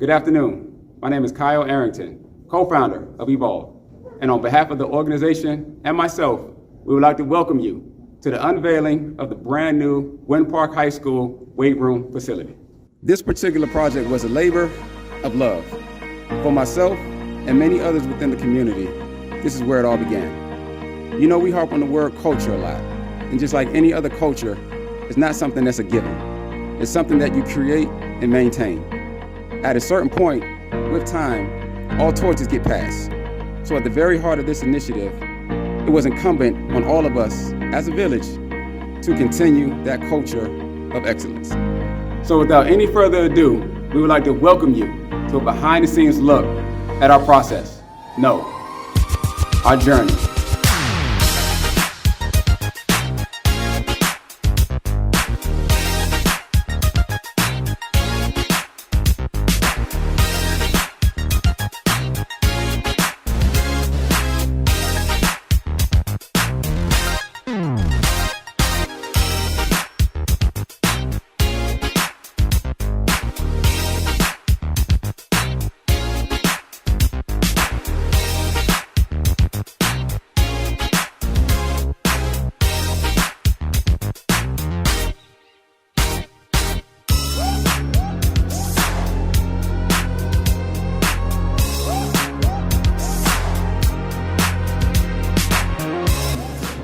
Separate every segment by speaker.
Speaker 1: Good afternoon. My name is Kyle Arrington, co-founder of Evolve. And on behalf of the organization and myself, we would like to welcome you to the unveiling of the brand new Gwynn Park High School weight room facility. This particular project was a labor of love. For myself and many others within the community, this is where it all began. You know, we harp on the word culture a lot. And just like any other culture, it's not something that's a given. It's something that you create and maintain. At a certain point, with time, all torches get passed. So at the very heart of this initiative, it was incumbent on all of us as a village to continue that culture of excellence. So without any further ado, we would like to welcome you to a behind-the-scenes look at our process. No, our journey.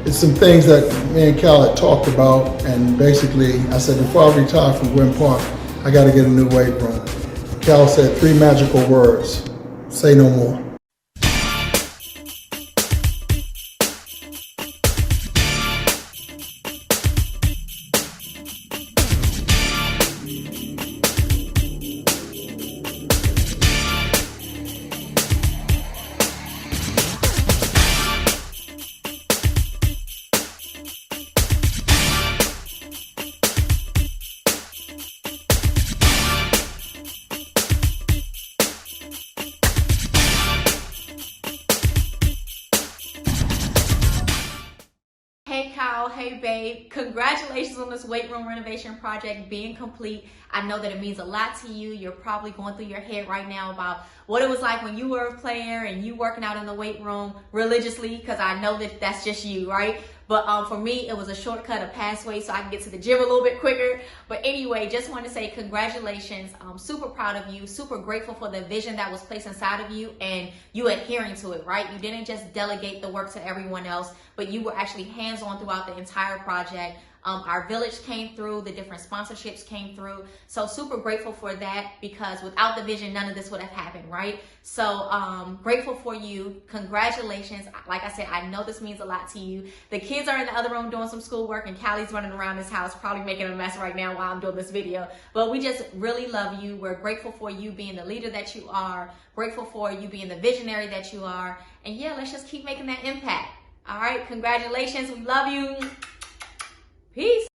Speaker 2: It's some things that me and Cal had talked about, and basically I said before I retire from Gwynn Park, I got to get a new weight room. Cal said 3 magical words: say no more.
Speaker 3: Hey Kyle, hey babe, congratulations on this weight room renovation project being complete. I know that it means a lot to you. You're probably going through your head right now about what it was like when you were a player and you working out in the weight room religiously, because I know that that's just you, right? But for me, it was a shortcut, a pathway, so I can get to the gym a little bit quicker. But anyway, just want to say congratulations. I'm super proud of you, super grateful for the vision that was placed inside of you and you adhering to it, right? You didn't just delegate the work to everyone else, but you were actually hands-on throughout the entire project. Our village came through, the different sponsorships came through. So super grateful for that, because without the vision, none of this would have happened, right? So grateful for you. Congratulations. Like I said, I know this means a lot to you. The kids are in the other room doing some schoolwork, and Callie's running around this house, probably making a mess right now while I'm doing this video. But we just really love you. We're grateful for you being the leader that you are, grateful for you being the visionary that you are. And yeah, let's just keep making that impact. All right, congratulations. We love you. Peace.